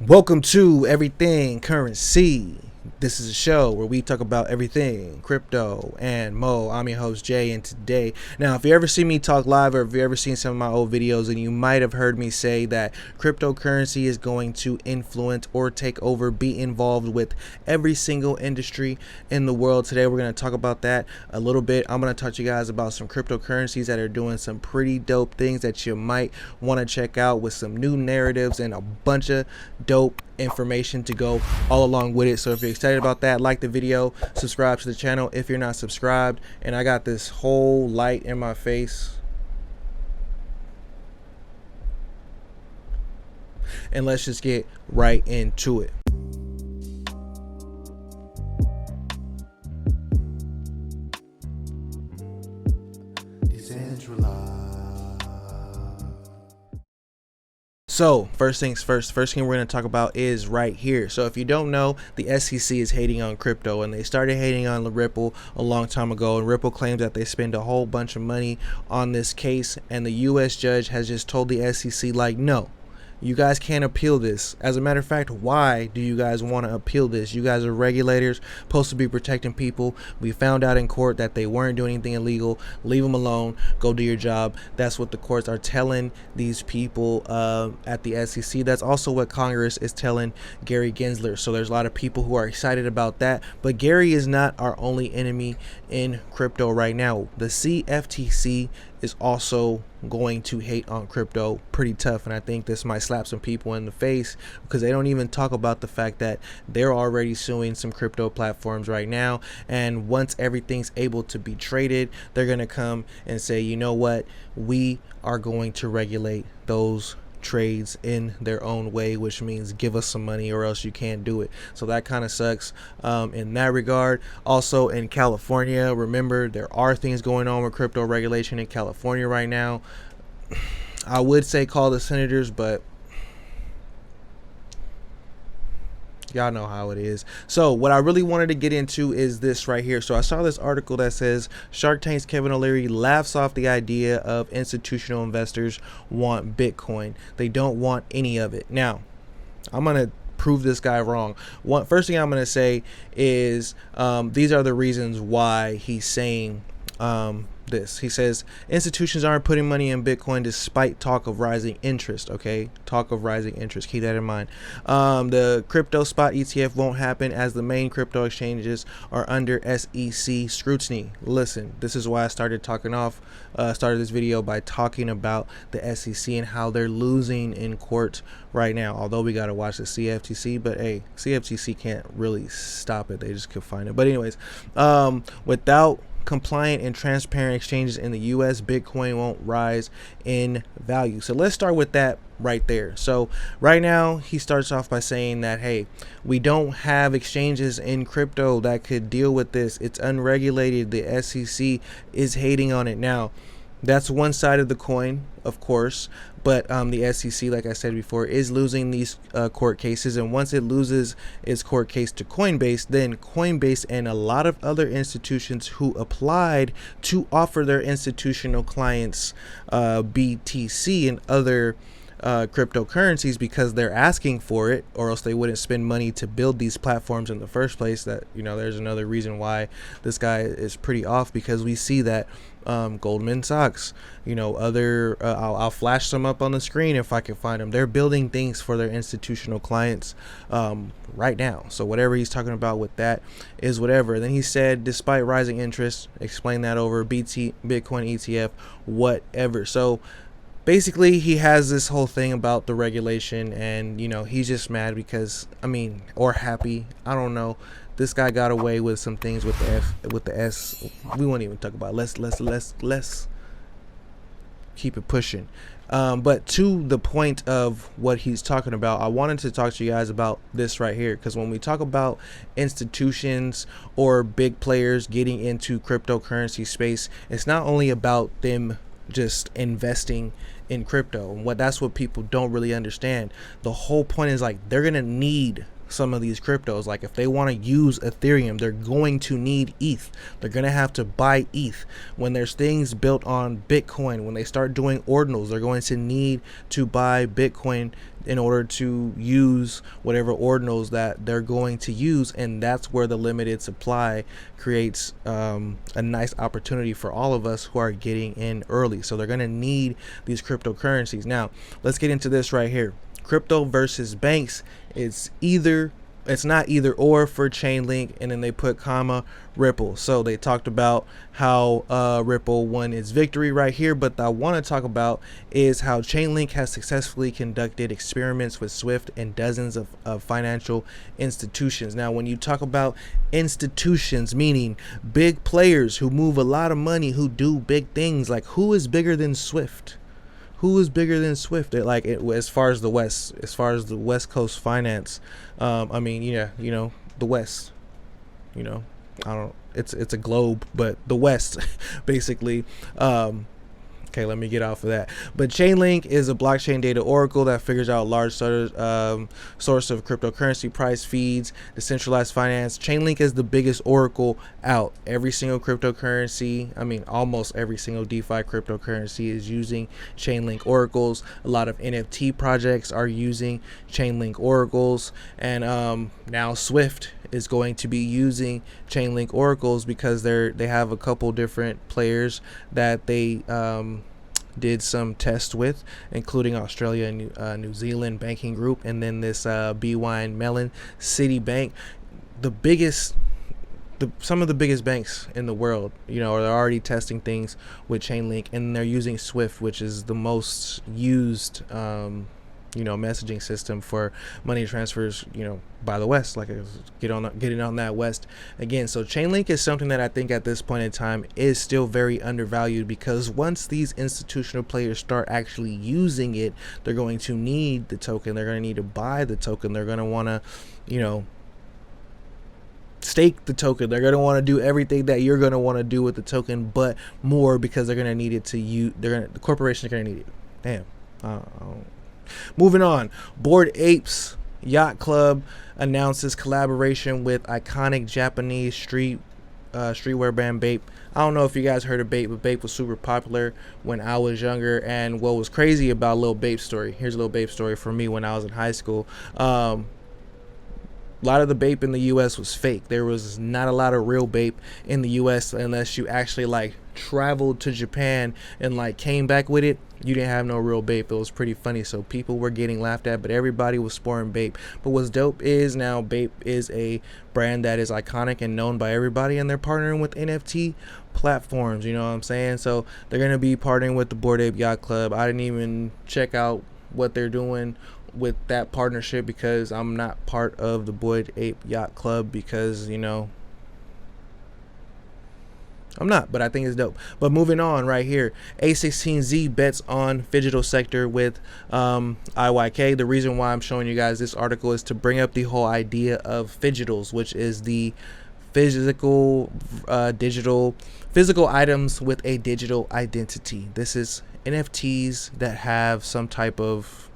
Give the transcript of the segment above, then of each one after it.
Welcome to Everything Currency. This is a show where we talk about everything crypto and mo. I'm your host Jay, and today, now if you ever see me talk live or if you ever seen some of my old videos, and you might have heard me say that cryptocurrency is going to influence or take over, be involved with every single industry in the world. Today we're going to talk about that a little bit. I'm going to talk to you guys about some cryptocurrencies that are doing some pretty dope things that you might want to check out, with some new narratives and a bunch of dope information to go all along with it. So if you're excited about that, like the video, subscribe to the channel if you're not subscribed. And I got this whole light in my face, and let's just get right into it. So first things first, first thing we're going to talk about is right here. So if you don't know, the SEC is hating on crypto, and they started hating on Ripple a long time ago, and Ripple claims that they spend a whole bunch of money on this case, and the US judge has just told the SEC, like, no, you guys can't appeal this. As a matter of fact, why do you guys want to appeal this? You guys are regulators, supposed to be protecting people. We found out in court that they weren't doing anything illegal. Leave them alone. Go do your job. That's what the courts are telling these people at the SEC. That's also what Congress is telling Gary Gensler. So there's a lot of people who are excited about that. But Gary is not our only enemy in crypto right now. The CFTC is also going to hate on crypto pretty tough, and I think this might slap some people in the face, because they don't even talk about the fact that they're already suing some crypto platforms right now, and once everything's able to be traded, they're going to come and say, you know what, we are going to regulate those trades in their own way, which means give us some money or else you can't do it. So that kind of sucks in that regard. Also in California, remember, there are things going on with crypto regulation in California right now. I would say call the senators, but y'all know how it is. So what I really wanted to get into is this right here. So I saw this article that says Shark Tank's Kevin O'Leary laughs off the idea of institutional investors want Bitcoin. They don't want any of it. Now, I'm going to prove this guy wrong. First thing I'm going to say is these are the reasons why he's saying this. He says institutions aren't putting money in Bitcoin despite talk of rising interest. Okay, talk of rising interest, keep that in mind. The crypto spot ETF won't happen as the main crypto exchanges are under SEC scrutiny. Listen, this is why I started this video by talking about the SEC and how they're losing in court right now. Although we got to watch the CFTC, but hey, CFTC can't really stop it, they just can find it. But anyways, without compliant and transparent exchanges in the US, Bitcoin won't rise in value. So let's start with that right there. So right now he starts off by saying that, hey, we don't have exchanges in crypto that could deal with this. It's unregulated. The SEC is hating on it. Now, that's one side of the coin, of course, but the SEC, like I said before, is losing these court cases, and once it loses its court case to Coinbase, then Coinbase and a lot of other institutions who applied to offer their institutional clients BTC and other cryptocurrencies, because they're asking for it, or else they wouldn't spend money to build these platforms in the first place. That, you know, there's another reason why this guy is pretty off, because we see that Goldman Sachs, you know, other I'll flash some up on the screen if I can find them. They're building things for their institutional clients right now. So whatever he's talking about with that is whatever. Then he said, despite rising interest, explain that over Bitcoin ETF, whatever. So basically, he has this whole thing about the regulation, and, you know, he's just mad because, I mean, or happy, I don't know. This guy got away with some things with the S. We won't even talk about it. Let's keep it pushing. But to the point of what he's talking about, I wanted to talk to you guys about this right here, because when we talk about institutions or big players getting into cryptocurrency space, it's not only about them just investing in crypto. And that's what people don't really understand. The whole point is, like, they're gonna need some of these cryptos. Like if they want to use Ethereum, they're going to need ETH. They're going to have to buy ETH. When there's things built on Bitcoin, when they start doing ordinals, they're going to need to buy Bitcoin in order to use whatever ordinals that they're going to use. And that's where the limited supply creates a nice opportunity for all of us who are getting in early. So they're going to need these cryptocurrencies. Now let's get into this right here. Crypto versus banks. It's not either or for Chainlink, and then they put comma Ripple. So they talked about how Ripple won its victory right here, but I want to talk about is how Chainlink has successfully conducted experiments with Swift and dozens of financial institutions. Now when you talk about institutions, meaning big players who move a lot of money, who do big things, like who is bigger than Swift? Who is bigger than Swift? As far as the West Coast finance, I mean, yeah, the West, I don't. It's a globe, but the West, basically. Okay, let me get off of that. But Chainlink is a blockchain data oracle that figures out large source of cryptocurrency price feeds, decentralized finance. Chainlink is the biggest oracle out. Every single cryptocurrency, I mean, almost every single DeFi cryptocurrency is using Chainlink oracles. A lot of NFT projects are using Chainlink oracles, and now Swift is going to be using Chainlink oracles because they have a couple different players that they did some tests with, including Australia and New Zealand banking group, and then this BWine Mellon Citibank, some of the biggest banks in the world, they're already testing things with Chainlink, and they're using Swift, which is the most used messaging system for money transfers, by the West, like getting on that West again. So Chainlink is something that I think at this point in time is still very undervalued, because once these institutional players start actually using it, they're going to need the token. They're going to need to buy the token. They're going to want to, stake the token. They're going to want to do everything that you're going to want to do with the token, but more, because they're going to need it to use. The corporations are going to need it. Damn. Moving on, Bored Apes Yacht Club announces collaboration with iconic Japanese streetwear brand Bape. I don't know if you guys heard of Bape, but Bape was super popular when I was younger. And what was crazy about a little Bape story, here's a little Bape story for me when I was in high school. A lot of the Bape in the US was fake. There was not a lot of real Bape in the US unless you actually traveled to Japan and came back with it. You didn't have no real Bape. It was pretty funny. So people were getting laughed at, but everybody was sporting Bape. But what's dope is now Bape is a brand that is iconic and known by everybody, and they're partnering with NFT platforms. You know what I'm saying? So they're going to be partnering with the Bored Ape Yacht Club. I didn't even check out what they're doing with that partnership, because I'm not part of the Bored Ape Yacht Club, because I'm not, but I think it's dope. But moving on right here, A16Z bets on Phygital sector with IYK. The reason why I'm showing you guys this article is to bring up the whole idea of Phygitals, which is the physical items with a digital identity. This is NFTs that have some type of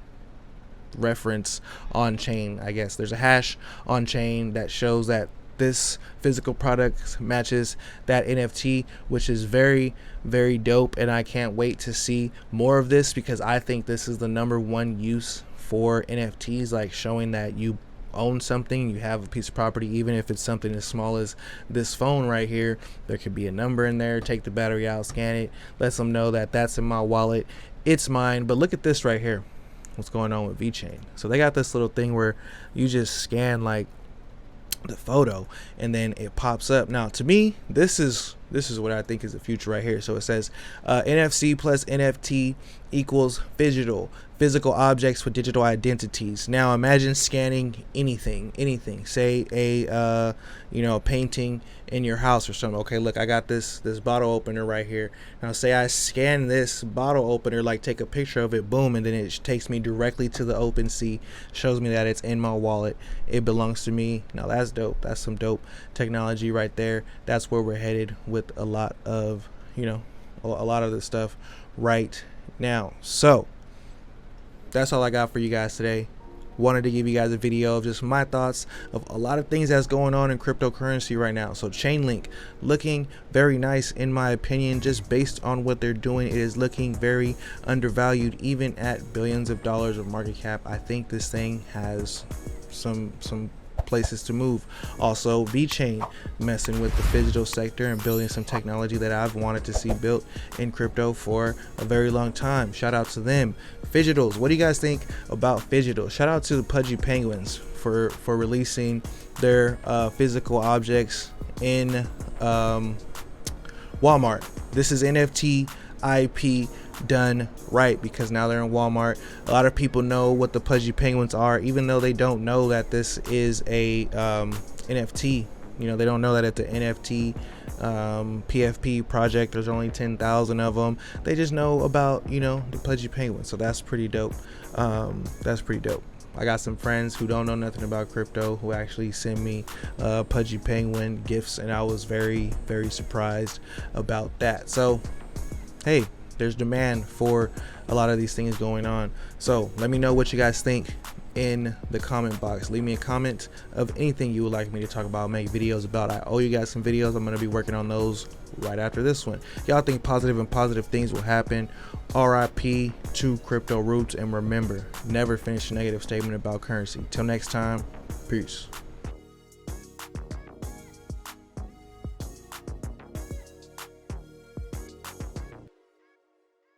reference on chain. I guess there's a hash on chain that shows that this physical product matches that NFT, which is very, very dope, and I can't wait to see more of this, because I think this is the #1 use for NFTs, showing that you own something, you have a piece of property, even if it's something as small as this phone right here. There could be a number in there. Take the battery out, scan it, lets them know that that's in my wallet, it's mine. But look at this right here, what's going on with Vechain. So they got this little thing where you just scan the photo and then it pops up. Now to me, this is what I think is the future right here. So it says NFC plus NFT equals physical objects with digital identities. Now imagine scanning anything, say a painting in your house or something. Okay, look, I got this bottle opener right here. Now say I scan this bottle opener, take a picture of it, boom, and then it takes me directly to the OpenSea, shows me that it's in my wallet, it belongs to me. Now that's dope. That's some dope technology right there. That's where we're headed with a lot of this stuff right now. So that's all I got for you guys today. wanted to give you guys a video of just my thoughts of a lot of things that's going on in cryptocurrency right now. So Chainlink looking very nice in my opinion, just based on what they're doing. It is looking very undervalued, even at billions of dollars of market cap. I think this thing has some places to move. Also, Vechain messing with the phygital sector and building some technology that I've wanted to see built in crypto for a very long time. Shout out to them. Phygitals, what do you guys think about Phygitals? Shout out to the Pudgy Penguins for releasing their physical objects in Walmart. This is NFT IP done right, because now they're in Walmart. A lot of people know what the Pudgy Penguins are, even though they don't know that this is a NFT. You know, they don't know that it's an NFT PFP project. There's only 10,000 of them. They just know about, you know, the Pudgy Penguin. So that's pretty dope. That's pretty dope. I got some friends who don't know nothing about crypto who actually send me Pudgy Penguin gifts, and I was very, very surprised about that. So hey, there's demand for a lot of these things going on. So let me know what you guys think in the comment box. Leave me a comment of anything you would like me to talk about, make videos about. I owe you guys some videos. I'm going to be working on those right after this one. Y'all think positive things will happen. RIP to crypto roots, and remember, never finish a negative statement about currency. Till next time, peace.